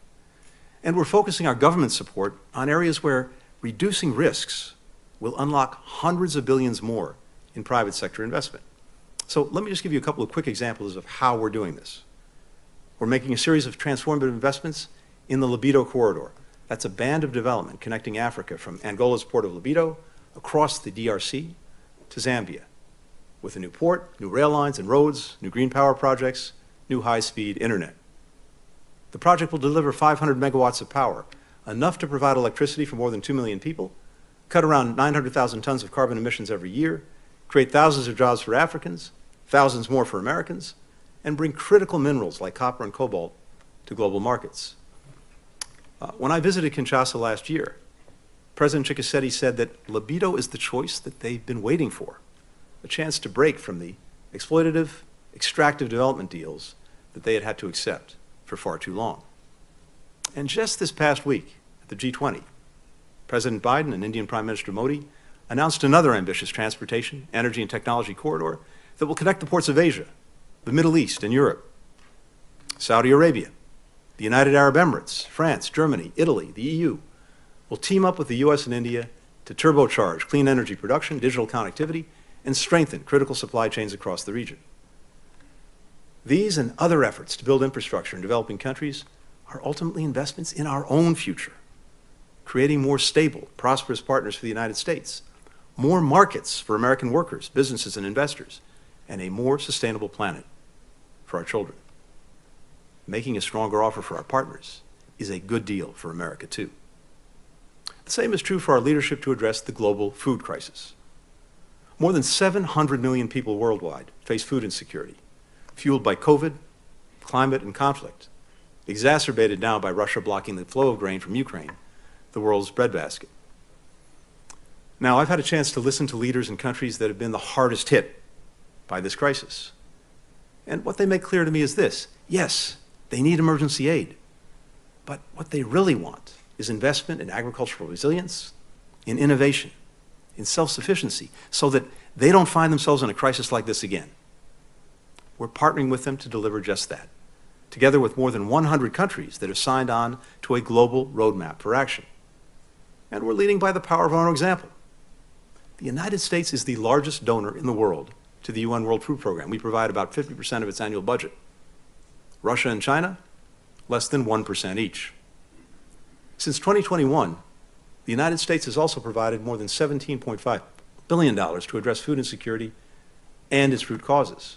[SPEAKER 2] And we're focusing our government support on areas where reducing risks will unlock hundreds of billions more in private sector investment. So let me just give you a couple of quick examples of how we're doing this. We're making a series of transformative investments in the Libido Corridor. That's a band of development connecting Africa from Angola's port of Libido across the DRC to Zambia, with a new port, new rail lines and roads, new green power projects, new high-speed internet. The project will deliver 500 megawatts of power, enough to provide electricity for more than 2 million people, cut around 900,000 tons of carbon emissions every year, create thousands of jobs for Africans, thousands more for Americans, and bring critical minerals like copper and cobalt to global markets. When I visited Kinshasa last year, President Tshisekedi said that Libido is the choice that they've been waiting for, a chance to break from the exploitative, extractive development deals that they had had to accept for far too long. And just this past week, at the G20, President Biden and Indian Prime Minister Modi announced another ambitious transportation, energy, and technology corridor that will connect the ports of Asia, the Middle East, and Europe. Saudi Arabia, the United Arab Emirates, France, Germany, Italy, the EU will team up with the US and India to turbocharge clean energy production, digital connectivity, and strengthen critical supply chains across the region. These and other efforts to build infrastructure in developing countries are ultimately investments in our own future, creating more stable, prosperous partners for the United States, more markets for American workers, businesses, and investors, and a more sustainable planet for our children. Making a stronger offer for our partners is a good deal for America, too. The same is true for our leadership to address the global food crisis. More than 700 million people worldwide face food insecurity, fueled by COVID, climate, and conflict, exacerbated now by Russia blocking the flow of grain from Ukraine, the world's breadbasket. Now, I've had a chance to listen to leaders in countries that have been the hardest hit by this crisis. And what they make clear to me is this: yes, they need emergency aid, but what they really want is investment in agricultural resilience, in innovation, in self-sufficiency, so that they don't find themselves in a crisis like this again. We're partnering with them to deliver just that, together with more than 100 countries that have signed on to a global roadmap for action. And we're leading by the power of our own example. The United States is the largest donor in the world to the UN World Food Program. We provide about 50% of its annual budget. Russia and China, less than 1% each. Since 2021, the United States has also provided more than $17.5 billion to address food insecurity and its root causes.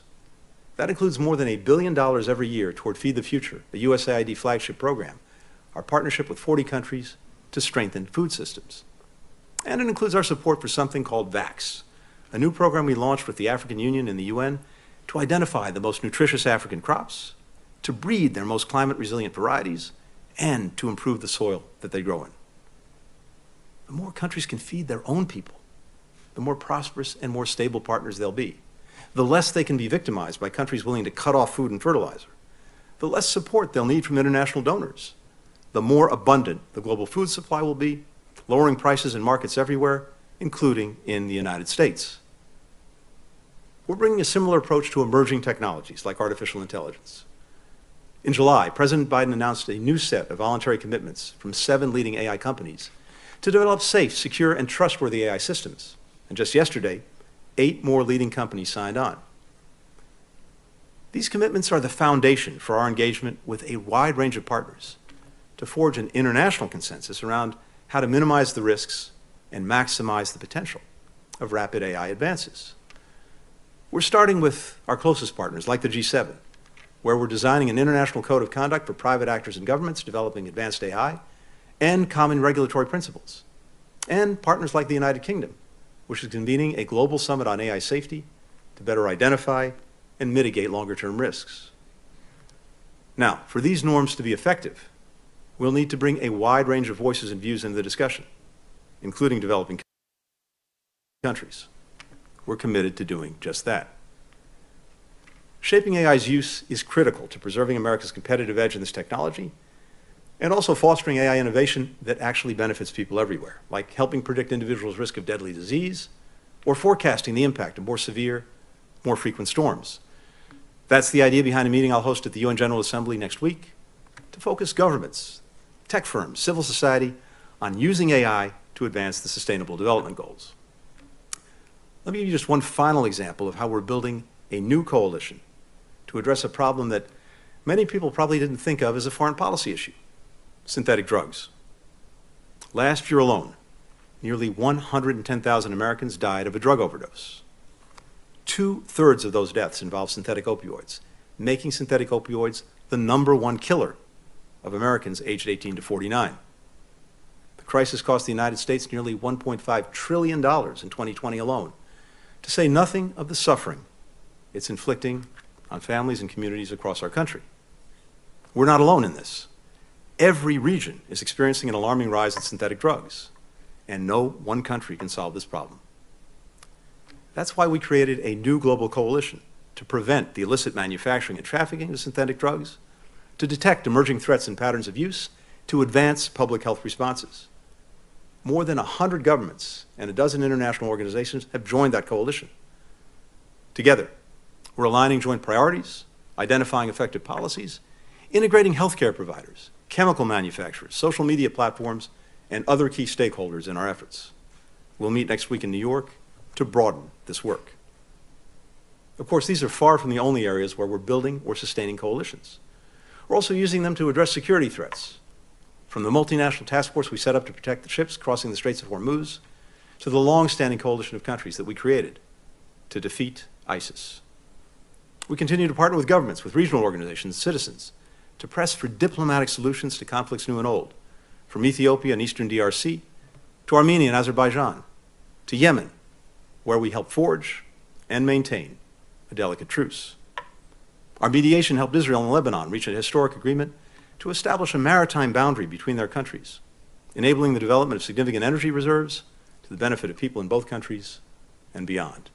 [SPEAKER 2] That includes more than $1 billion every year toward Feed the Future, the USAID flagship program, our partnership with 40 countries to strengthen food systems. And it includes our support for something called VAX, a new program we launched with the African Union and the UN to identify the most nutritious African crops, to breed their most climate-resilient varieties, and to improve the soil that they grow in. The more countries can feed their own people, the more prosperous and more stable partners they'll be. The less they can be victimized by countries willing to cut off food and fertilizer. The less support they'll need from international donors. The more abundant the global food supply will be, lowering prices in markets everywhere, including in the United States. We're bringing a similar approach to emerging technologies like artificial intelligence. In July, President Biden announced a new set of voluntary commitments from 7 leading AI companies to develop safe, secure, and trustworthy AI systems. And just yesterday, 8 more leading companies signed on. These commitments are the foundation for our engagement with a wide range of partners to forge an international consensus around how to minimize the risks and maximize the potential of rapid AI advances. We're starting with our closest partners, like the G7, where we're designing an international code of conduct for private actors and governments developing advanced AI and common regulatory principles, and partners like the United Kingdom, which is convening a global summit on AI safety to better identify and mitigate longer-term risks. Now, for these norms to be effective, we'll need to bring a wide range of voices and views into the discussion, including developing countries. We're committed to doing just that. Shaping AI's use is critical to preserving America's competitive edge in this technology and also fostering AI innovation that actually benefits people everywhere, like helping predict individuals' risk of deadly disease or forecasting the impact of more severe, more frequent storms. That's the idea behind a meeting I'll host at the UN General Assembly next week to focus governments, tech firms, civil society on using AI to advance the Sustainable Development Goals. Let me give you just one final example of how we're building a new coalition to address a problem that many people probably didn't think of as a foreign policy issue: synthetic drugs. Last year alone, nearly 110,000 Americans died of a drug overdose. 2/3 of those deaths involve synthetic opioids, making synthetic opioids the #1 killer of Americans aged 18 to 49. The crisis cost the United States nearly $1.5 trillion in 2020 alone, to say nothing of the suffering it's inflicting on families and communities across our country. We're not alone in this. Every region is experiencing an alarming rise in synthetic drugs, and no one country can solve this problem. That's why we created a new global coalition to prevent the illicit manufacturing and trafficking of synthetic drugs, to detect emerging threats and patterns of use, to advance public health responses. More than 100 governments and a dozen international organizations have joined that coalition. Together, we're aligning joint priorities, identifying effective policies, integrating healthcare providers, chemical manufacturers, social media platforms, and other key stakeholders in our efforts. We'll meet next week in New York to broaden this work. Of course, these are far from the only areas where we're building or sustaining coalitions. We're also using them to address security threats, from the multinational task force we set up to protect the ships crossing the Straits of Hormuz, to the long-standing coalition of countries that we created to defeat ISIS. We continue to partner with governments, with regional organizations, and citizens, to press for diplomatic solutions to conflicts new and old, from Ethiopia and eastern DRC, to Armenia and Azerbaijan, to Yemen, where we help forge and maintain a delicate truce. Our mediation helped Israel and Lebanon reach a historic agreement to establish a maritime boundary between their countries, enabling the development of significant energy reserves to the benefit of people in both countries and beyond.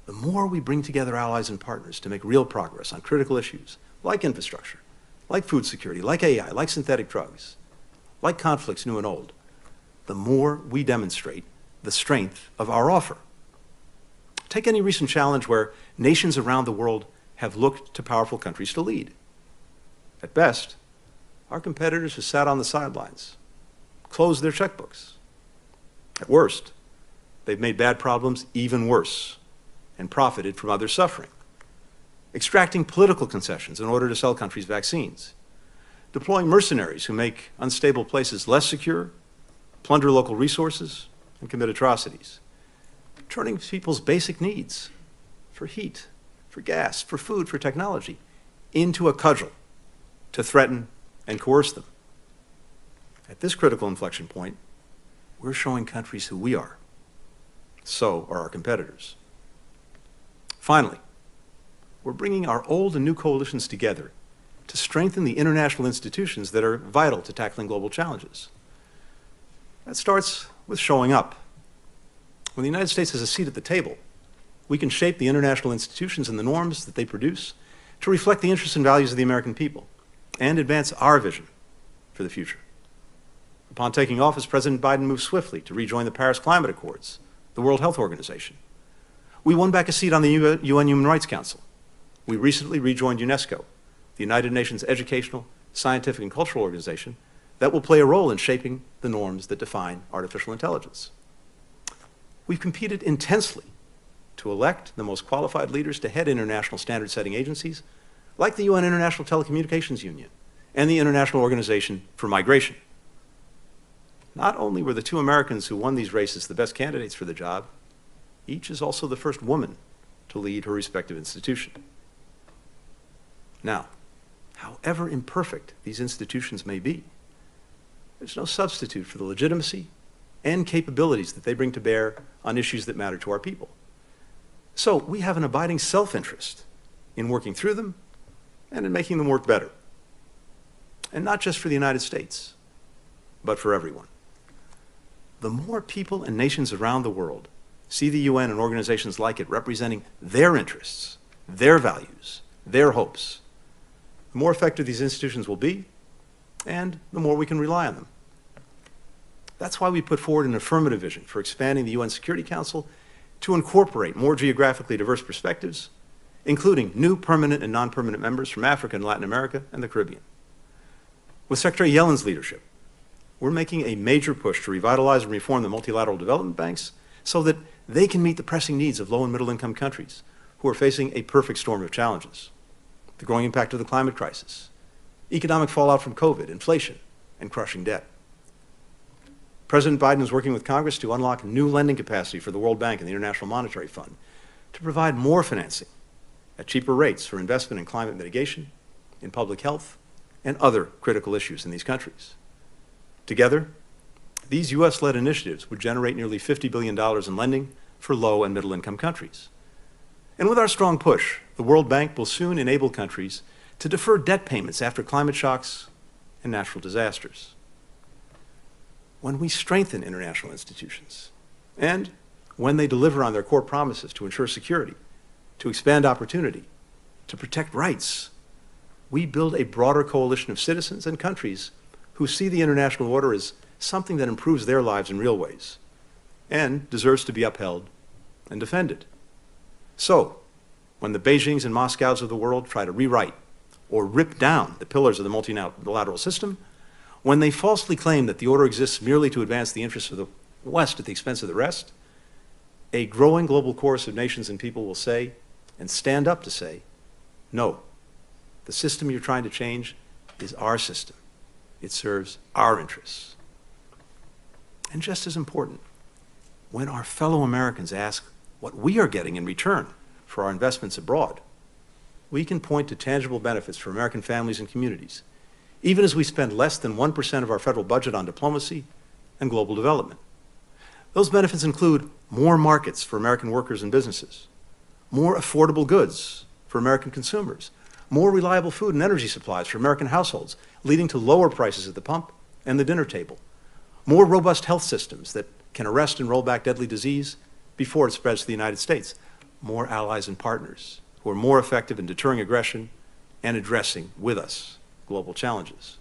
[SPEAKER 2] The more we bring together allies and partners to make real progress on critical issues like infrastructure, like food security, like AI, like synthetic drugs, like conflicts new and old, the more we demonstrate the strength of our offer. Take any recent challenge where nations around the world have looked to powerful countries to lead. At best, our competitors have sat on the sidelines, closed their checkbooks. At worst, they've made bad problems even worse and profited from others' suffering, extracting political concessions in order to sell countries vaccines, deploying mercenaries who make unstable places less secure, plunder local resources, and commit atrocities, turning people's basic needs for heat, for gas, for food, for technology, into a cudgel to threaten and coerce them. At this critical inflection point, we're showing countries who we are. So are our competitors. Finally, we're bringing our old and new coalitions together to strengthen the international institutions that are vital to tackling global challenges. That starts with showing up. When the United States has a seat at the table, we can shape the international institutions and the norms that they produce to reflect the interests and values of the American people and advance our vision for the future. Upon taking office, President Biden moved swiftly to rejoin the Paris Climate Accords, the World Health Organization. We won back a seat on the UN Human Rights Council. We recently rejoined UNESCO, the United Nations educational, scientific, and cultural organization that will play a role in shaping the norms that define artificial intelligence. We've competed intensely to elect the most qualified leaders to head international standard-setting agencies like the UN International Telecommunications Union and the International Organization for Migration. Not only were the two Americans who won these races the best candidates for the job, each is also the first woman to lead her respective institution. Now, however imperfect these institutions may be, there's no substitute for the legitimacy, and capabilities that they bring to bear on issues that matter to our people. So we have an abiding self-interest in working through them and in making them work better. And not just for the United States, but for everyone. The more people and nations around the world see the UN and organizations like it representing their interests, their values, their hopes, the more effective these institutions will be, and the more we can rely on them. That's why we put forward an affirmative vision for expanding the UN Security Council to incorporate more geographically diverse perspectives, including new permanent and non-permanent members from Africa and Latin America and the Caribbean. With Secretary Yellen's leadership, we're making a major push to revitalize and reform the multilateral development banks so that they can meet the pressing needs of low and middle income countries who are facing a perfect storm of challenges. The growing impact of the climate crisis, economic fallout from COVID, inflation, and crushing debt. President Biden is working with Congress to unlock new lending capacity for the World Bank and the International Monetary Fund to provide more financing at cheaper rates for investment in climate mitigation, in public health, and other critical issues in these countries. Together, these U.S.-led initiatives would generate nearly $50 billion in lending for low and middle-income countries. And with our strong push, the World Bank will soon enable countries to defer debt payments after climate shocks and natural disasters. When we strengthen international institutions, and when they deliver on their core promises to ensure security, to expand opportunity, to protect rights, we build a broader coalition of citizens and countries who see the international order as something that improves their lives in real ways and deserves to be upheld and defended. So, when the Beijings and Moscows of the world try to rewrite or rip down the pillars of the multilateral system, when they falsely claim that the order exists merely to advance the interests of the West at the expense of the rest, a growing global chorus of nations and people will say, and stand up to say, no, the system you're trying to change is our system. It serves our interests. And just as important, when our fellow Americans ask what we are getting in return for our investments abroad, we can point to tangible benefits for American families and communities, even as we spend less than 1% of our federal budget on diplomacy and global development. Those benefits include more markets for American workers and businesses, more affordable goods for American consumers, more reliable food and energy supplies for American households, leading to lower prices at the pump and the dinner table, more robust health systems that can arrest and roll back deadly disease before it spreads to the United States, more allies and partners who are more effective in deterring aggression and addressing with us global challenges.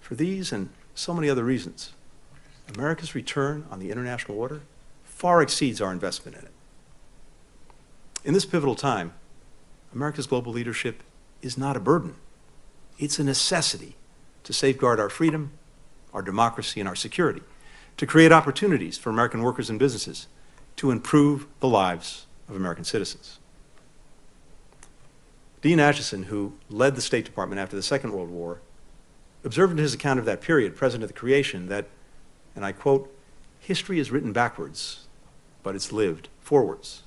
[SPEAKER 2] For these and so many other reasons, America's return on the international order far exceeds our investment in it. In this pivotal time, America's global leadership is not a burden. It's a necessity to safeguard our freedom, our democracy, and our security, to create opportunities for American workers and businesses, to improve the lives of American citizens. Dean Acheson, who led the State Department after the Second World War, observed in his account of that period, President of the Creation, that, and I quote, "History is written backwards, but it's lived forwards."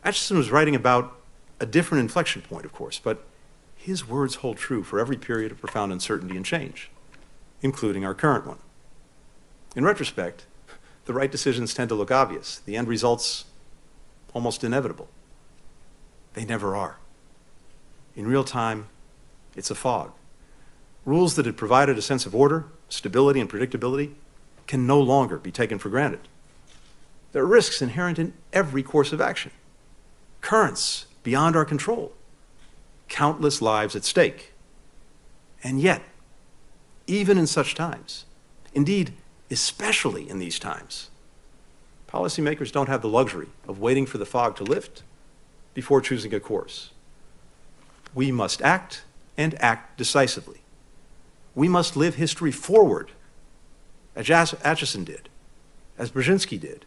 [SPEAKER 2] Acheson was writing about a different inflection point, of course, but his words hold true for every period of profound uncertainty and change, including our current one. In retrospect, the right decisions tend to look obvious, the end results almost inevitable. They never are. In real time, it's a fog. Rules that had provided a sense of order, stability, and predictability can no longer be taken for granted. There are risks inherent in every course of action, currents beyond our control, countless lives at stake. And yet, even in such times, indeed, especially in these times, policymakers don't have the luxury of waiting for the fog to lift before choosing a course. We must act, and act decisively. We must live history forward, as Acheson did, as Brzezinski did,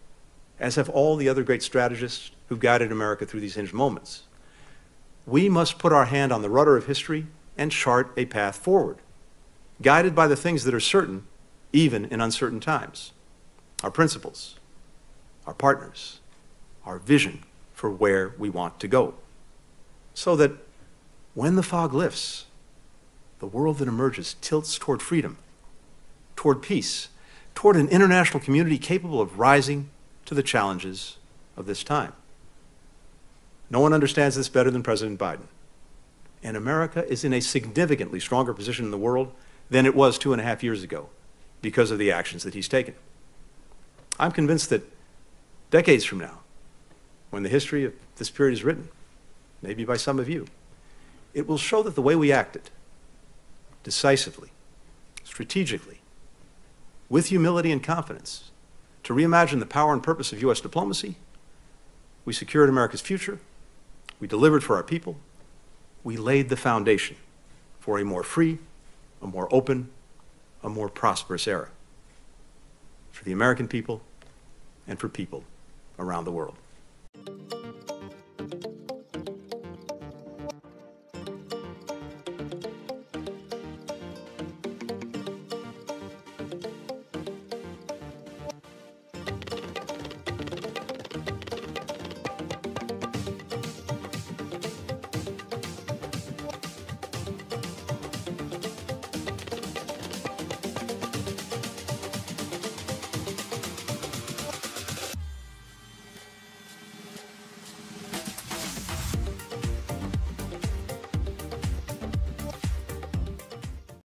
[SPEAKER 2] as have all the other great strategists who've guided America through these hinged moments. We must put our hand on the rudder of history and chart a path forward, guided by the things that are certain, even in uncertain times: our principles, our partners, our vision for where we want to go, so that when the fog lifts, the world that emerges tilts toward freedom, toward peace, toward an international community capable of rising to the challenges of this time. No one understands this better than President Biden. And America is in a significantly stronger position in the world than it was 2.5 years ago because of the actions that he's taken. I'm convinced that decades from now, when the history of this period is written, maybe by some of you, it will show that the way we acted, decisively, strategically, with humility and confidence, to reimagine the power and purpose of U.S. diplomacy, we secured America's future, we delivered for our people, we laid the foundation for a more free, a more open, a more prosperous era for the American people and for people around the world.